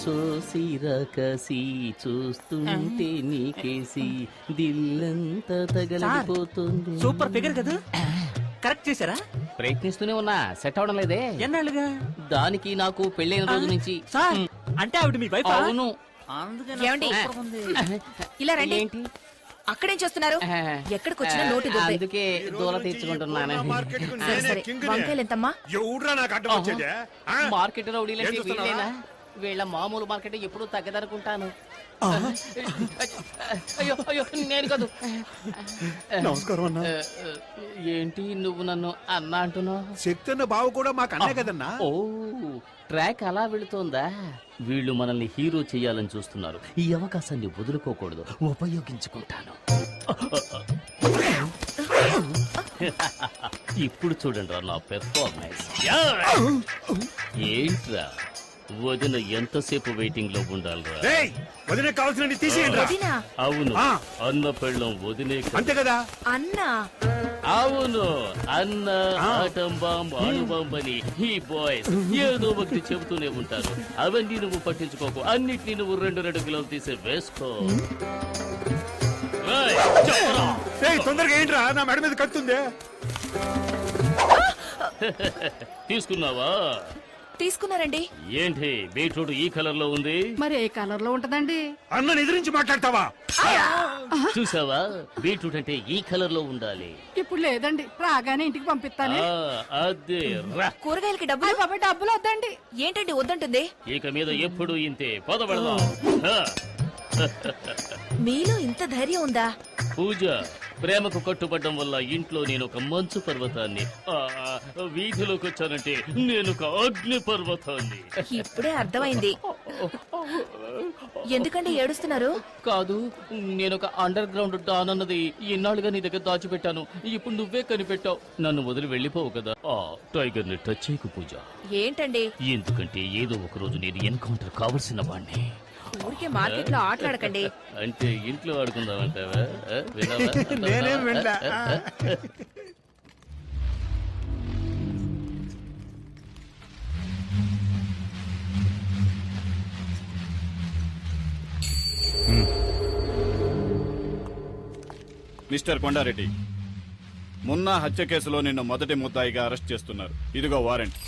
సోసిరకసి చూస్తుంటే నీకేసి దిల్లంతా తగలిపోతుంది. Super figure కదా, correct చేశారా? ప్రయత్నిస్తూనే ఉన్నా, సెట్ అవడం లేదే. ఎన్నాళ్ళుగా? దానికి నాకు పెళ్ళైన రోజు నుంచి. సార్ అంటే ఆవిడ మీ వైఫ్? అవును. ఏమండి? ఇలా రండి. ఏంటి అక్కడేం చేస్తున్నారు? ఎక్కడికి వచ్చినా నోటి దుబ్బే. అందుకే దూల తీర్చుకుంటున్నాను. సరే సరే, వంకాయలు ఎంతమ్మా? మార్కెట్ రౌడీలంటే వీళ్ళేనా? వీళ్ళ మామూలు మార్కెట్ ఎప్పుడు తగ్గదనుకుంటాను. అయ్యో అయ్యో, నేను కాదు. నమస్కారం అన్నా. ఏంటి నువ్వు నన్ను అన్నా అంటున్నావు? శక్తి అన్న బావ కూడా మాకు అన్నే కదన్నా. ఓ, ట్రాక్ అలా వెళుతోందా? వీళ్ళు మనల్ని హీరో చేయాలని చూస్తున్నారు. ఈ అవకాశాన్ని వదులుకోకూడదు, ఉపయోగించుకుంటాను. ఇప్పుడు చూడండి నా పెర్ఫార్మెన్స్. ఏంట్రా వదిన ఎంతసేపు వెయిటింగ్ లో ఉండాలిరా? వదిన కావాల్సిన తీసేయండి. వదినా? అవును, అన్న పెళ్ళం వదినే అంతే కదా. అన్నా? అవును, అన్న ఆటం బాంబ్ అణుబాంబ్ అని ఈ బాయ్స్ ఏదో ఒకటి చెబుతూనే ఉంటారు. అవన్నీ నువ్వు పట్టించుకోకు, అన్నిటినీ నువ్వు 2 కిలోలు తీసి వేసుకో. తొందరగా ఏంట్రా, నా మెడ మీద కత్తుందే. తీసుకున్నావా? తీసుకున్నారండి. ఏంటి బీట్రూట్ ఈ కలర్ లో ఉంది? మరి ఏ కలర్ లో ఉంటదండి? అన్న ఎదిరించి మాట్లాడతావా? చూసావా, బీట్రూట్ అంటే ఈ కలర్ లో ఉండాలి. ఇప్పుడు లేదండి, రాగానే ఇంటికి పంపిస్తాను. అదే రా. కూరగాయలకి డబ్బులు? బాబా డబ్బులు వద్దండి. ఏంటండి వద్దంటుంది? ఇక మీద ఎప్పుడు ఇంతే, పదబడదాం. మీలో ఇంత ధైర్యం ఉందా? పూజ, ప్రేమకు కట్టుబడ్డం వల్ల ఇంట్లో నేను ఒక మంచు పర్వతాన్ని, వీధిలోకి వచ్చానంటే నేను ఒక అగ్ని పర్వతాన్ని. ఇప్పుడే అర్థమైంది. ఎందుకండి ఏడుస్తున్నారు? కాదు, నేను ఒక అండర్ గ్రౌండ్ డాన్ అన్నది ఇన్నాళ్ళుగా నీ దగ్గర దాచిపెట్టాను. ఇప్పుడు నువ్వే కనిపెట్టావు. నన్ను వదిలి వెళ్ళిపోవు కదా. టైగర్ ని టచ్ చేయకు పూజ. ఏంటండి? ఎందుకంటే ఏదో ఒక రోజు నేను ఎన్కౌంటర్ కావలసిన వాడిని. ఊరికే మార్కెట్ లో ఆటలాడకండి. అంటే ఇంట్లో ఆడుకుందామంటావా? నేనేం వెళ్ళా. మిస్టర్ కొండారెడ్డి, మున్నా హత్య కేసులో నిన్ను మొదటి ముద్దాయిగా అరెస్ట్ చేస్తున్నారు. ఇదిగో వారెంట్.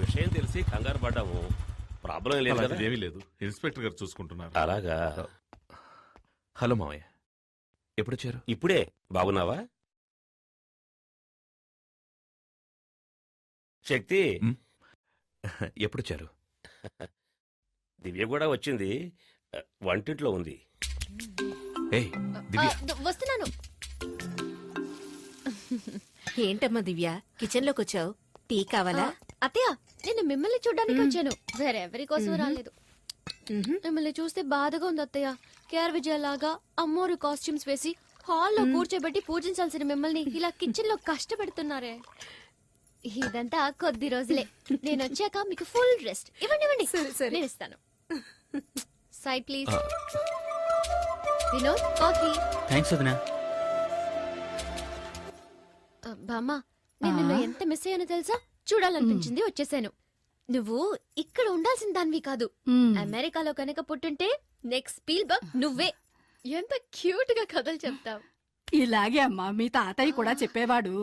విషయం తెలిసి కంగారు పడ్డాము. ప్రాబ్లం లేదు కదా? ఏమీ లేదు, ఇన్స్పెక్టర్ గారు చూసుకుంటున్నారు. అలాగా. హలో మావయ్య, ఎప్పుడొచ్చారు? ఇప్పుడే. బాగున్నావా శక్తి? ఎప్పుడొచ్చారు? దివ్య కూడా వచ్చింది, వంటింట్లో ఉంది. వస్తున్నాను. ఏంటమ్మా దివ్య, కిచెన్ లోకి వచ్చావు? టీ కావాలా? అత్తయ్య, నేను మిమ్మల్ని చూడ్డానికి వచ్చాను, వేరెవరి కోసం రాలేదు. మిమ్మల్ని చూస్తే బాధగా ఉంది అత్తయ్య. కేఆర్ విజయ లాగా అమ్మోరు కాస్ట్యూమ్స్ వేసి హాల్లో కూర్చోబెట్టి పూజించాల్సిన మిమ్మల్ని ఇలా కిచెన్ లో కష్టపెడుతున్నారే. ఇదంతా కొద్ది రోజులే. నేను వచ్చాక మీకు ఫుల్ రెస్ట్. ఇవ్వండి ఇవ్వండి, నేను ఇస్తాను. Side please. Vinod, coffee. Thanks వదినా. బామ్మ, నేను నిన్ను ఎంత మిస్ అయ్యానో తెలుసా? చూడాలనిపించింది, వచ్చేసాను. నువ్వు ఇక్కడ ఉండాల్సిన దానివి కాదు. అమెరికాలో కనుక పుట్టుంటే నెక్స్ట్ స్పీల్బర్గ్ నువ్వే. ఎంత క్యూట్ గా కథలు చెప్తావు. ఇలాగే అమ్మా, మీ తాతయ్య కూడా చెప్పేవాడు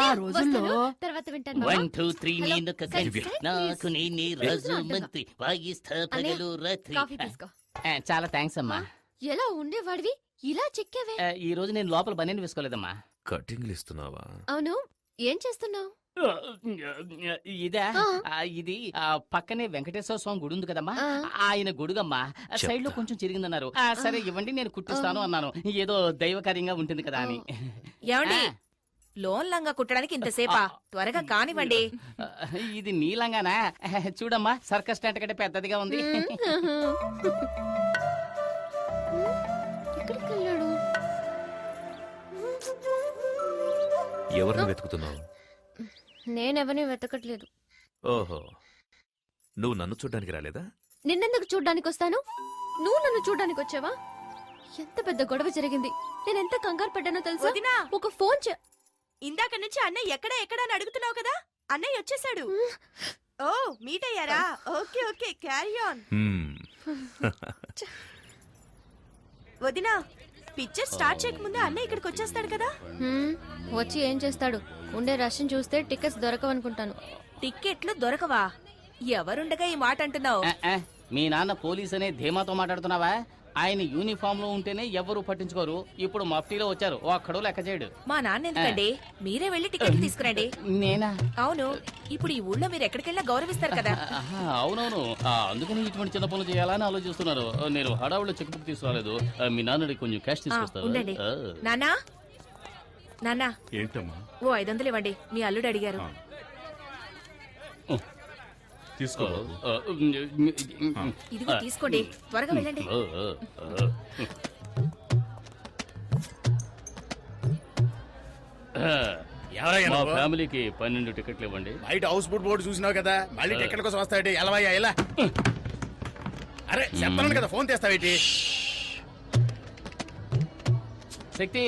ఆ రోజుల్లో. తర్వాత వింటాను. 1 2 3 నేను కగల్వి, నాకు నేనే రాజు మంత్రి, వాయిస్తా పగలు రాత్రి. కాఫీ తీసుకో. చాలా థ్యాంక్స్ అమ్మా. ఎలా ఉండేవాడివి, ఇలా చెక్కావే. ఈ రోజు నేను లోపల బనీని వేసుకోలేదమ్మా. కటింగ్లు ఇస్తున్నావా? అవును, ఏం చేస్తున్నావు? ఇదా? ఇది పక్కనే వెంకటేశ్వర స్వామి గుడి ఉంది కదమ్మా, ఆయన గుడుగమ్మా. సైడ్ లో కొంచెం చిరిగిందన్నారు. సరే ఇవ్వండి, నేను కుట్టిస్తాను అన్నాను. ఏదో దైవకార్యంగా ఉంటుంది కదా అని. ఏమండి, లోన్ లంగా కుట్టడానికి ఇంతసేపా? త్వరగా కానివ్వండి. ఇది నీలంగానా? చూడమ్మా, సర్కస్ టెంట్ కంటే పెద్దదిగా ఉంది. ఎక్కడికి వెళ్ళాడు? ఎవరిని వెతుకుతున్నావు? నేనెవరిని వెతకట్లేదు. ఓహో, నువ్వు నన్ను చూడ్డానికి రాలేదా? నిన్నెందుకు చూడ్డానికి వస్తాను? నువ్వు నన్ను చూడ్డానికి వచ్చావా? ఎంత పెద్ద గొడవ జరిగింది. నేనెంత కంగారు పడ్డానో తెలుసా? ఒక ఫోన్ ఇందాక నుంచి అన్నయ్య ఎక్కడా అని అడుగుతున్నావు కదా, అన్నయ్య వచ్చేసాడు. ఓ మీట్ అయ్యారా? Okay okay, carry on. వదినా, పిక్చర్ స్టార్ట్ చేయకముందే అన్నయ్య ఇక్కడికి వచ్చేస్తాడు కదా? వచ్చి ఏం చేస్తాడు? ఉండే రష్ని చూస్తే టికెట్స్ దొరకవనుకుంటాను. టిక్కెట్లు దొరకవా? ఎవరుండగా ఈ మాట అంటున్నావు? మీ నాన్న పోలీస్ అనే ధీమాతో మాట్లాడుతున్నావా? ఆయన యూనిఫామ్ లో ఉంటేనే ఎవరు పట్టించుకోరు. ఇప్పుడు మఫ్టీలో వచ్చారు, ఒక్కడో లెక్క చేయడు. మా నాన్న ఎందుకండి? మీరే వెళ్ళి టికెట్లు తీసుకురండి. నేనా? అవును, ఇప్పుడు ఈ ఊళ్ళో మీరు ఎక్కడికెళ్ళా గౌరవిస్తారు కదా. అవునవును, అందుకని ఇటువంటి చిన్న పనులు చేయాలని ఆలోచిస్తున్నారు. నేను హడావుల్లో చెక్ బుక్ తీసుకురాలేదు. మీ నాన్నడి కొంచెం క్యాష్ ఉండండి. తీసుకొస్తాను. నాన్నా, నాన్నా, ఏంటమ్మా? ఓ 500 ఇవ్వండి, మీ అల్లుడు అడిగారు. తీసుకో. ఇదిగో తీసుకోండి, త్వరగా వెళ్ళండి. మా ఫ్యామిలీకి 12 టికెట్లు ఇవ్వండి. బయట హౌస్ బోట్ బోర్డు చూసినావు కదా, మళ్ళీ టికెట్ కోసం వస్తాయండి. ఎలవయ్యా ఎలా? అరే చెప్తాను కదా, ఫోన్ చేస్తావేంటి? శక్తి,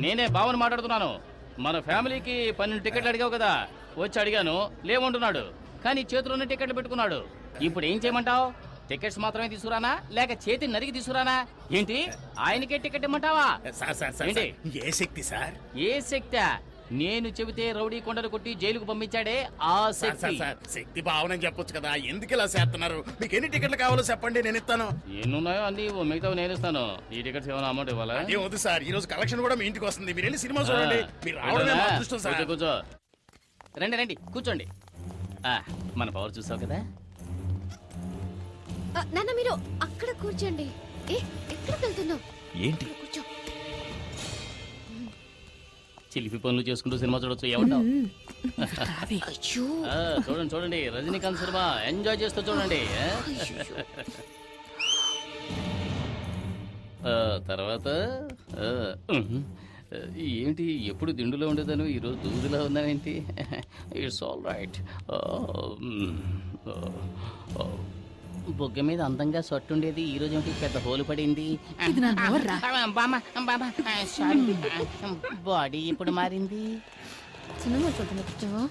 నేనే భావన మాట్లాడుతున్నాను. మన ఫ్యామిలీకి 12 టికెట్లు అడిగావు కదా, వచ్చి అడిగాను, లేవంటున్నాడు. కానీ చేతిలోనే టికెట్లు పెట్టుకున్నాడు. ఇప్పుడు ఏం చేయమంటావు? టికెట్స్ మాత్రమే తీసుకురానా, లేక చేతి నరికి తీసుకురానా? ఏంటి, ఆయనకే టికెట్ ఇమ్మంటావా? ఏంటి? ఏ శక్తి సార్? ఏ శక్తి? నేను చెబితే రౌడీ కొండలు కొట్టి జైలుకు పంపించాడే ఆ శక్తి. శక్తి భావనని చెప్పొచ్చు కదా, ఎందుకు ఇలా చేస్తున్నారు? మీకు ఎన్ని టికెట్లు కావాలో చెప్పండి, నేను ఇస్తాను. ఎన్నున్నాయో అన్ని మిగతావి నేను ఇస్తాను. ఈ టికెట్స్ ఏమైనా అమౌంట్ ఇవ్వాలా? అదే వద్దు సార్, ఈ రోజు కలెక్షన్ కూడా మీ ఇంటికి వస్తుంది. మీరు వెళ్ళి సినిమా చూడండి. మీరు రావడమే మా అదృష్టం సార్. కూర్చో. రండి రండి, కూర్చోండి. మన పవర్ చూసావు కదా. నాన్న మీరు అక్కడ కూర్చోండి. ఎక్కడికి వెళ్తున్నావు? ఏంటి? కూర్చో. చిలిపి పనులు చేసుకుంటూ సినిమా చూడొచ్చు. ఏమంటావు? అయ్యో, చూడండి చూడండి, రజనీకాంత్ సినిమా ఎంజాయ్ చేస్తూ చూడండి. తర్వాత ఏంటి, ఎప్పుడు దిండులో ఉండేదాను, ఈరోజు దూదులో ఉన్నానేంటి? It's all right. బొగ్గ మీద అందంగా సొట్టుండేది, ఈ రోజు ఏంటి పెద్ద హోలు పడింది? బాడీ ఇప్పుడు మారింది. సినిమా చూడండి కూర్చోవా.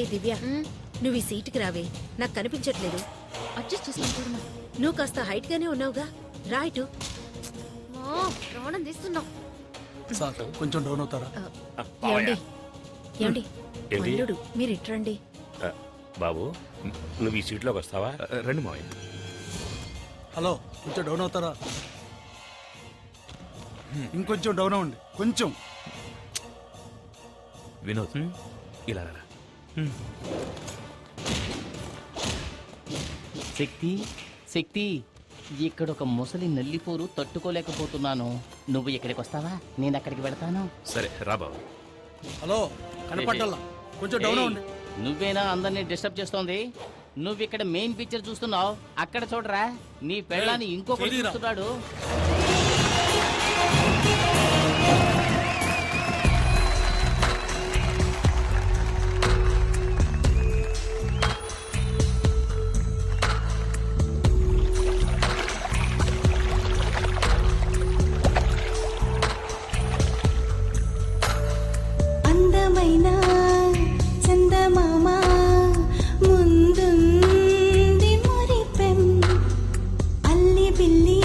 ఏ దివ్య, నువ్వు ఈ సీటుకి రావే, నాకు కనిపించట్లేదు. అడ్జస్ట్ చేసుకుని చూడమా. నువ్వు కాస్త హైట్ గానే ఉన్నావుగా, రా ఇటు. ప్రాణం తీస్తున్నావు. కొంచెం డౌన్ అవుతారా? ఏమండి, ఏమండి, ఏంటి? అల్లుడు మీరు ఇట్రండి. బాబు, నువ్వు ఈ సీట్లోకి వస్తావా? రండి మావయ్య. హలో, కొంచెం డౌన్ అవుతారా? ఇంకొంచెం డౌన్ అవ్వండి, కొంచెం. వినోద్, ఇలా రా. శక్తి, శక్తి, ఇక్కడ ఒక ముసలి నల్లిపోరు తట్టుకోలేకపోతున్నాను. నువ్వు ఇక్కడికి వస్తావా? నేను అక్కడికి వెళ్తాను. సరే రా బాబు. హలో, కనపడ్డల్లా, కొంచెం డౌన్ అవ్వండి. నువ్వేనా అందరినీ డిస్టర్బ్ చేస్తోంది? నువ్వు ఇక్కడ మెయిన్ పిక్చర్ చూస్తున్నావు, అక్కడ చూడరా, నీ పెళ్ళాన్ని ఇంకొకటి చూస్తున్నాడు. అందమైన చందమామ ముందుంది మురిపెం, అల్లి బిల్లి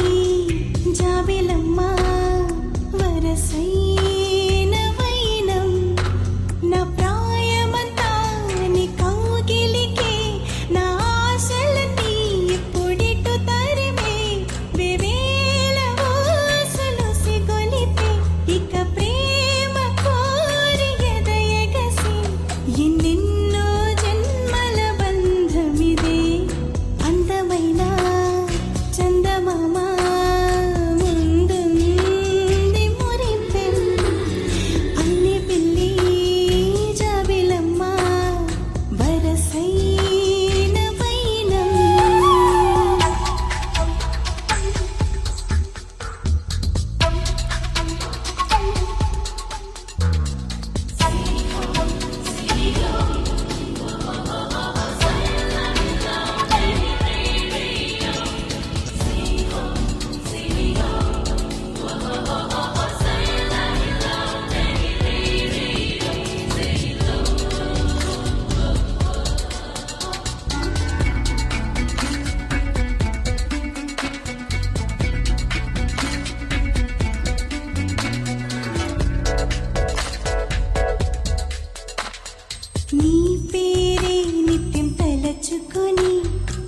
తలుచుకొని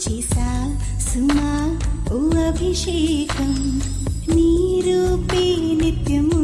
చేసా సుమా ఓ అభిషేకం నీ రూపే నిత్యము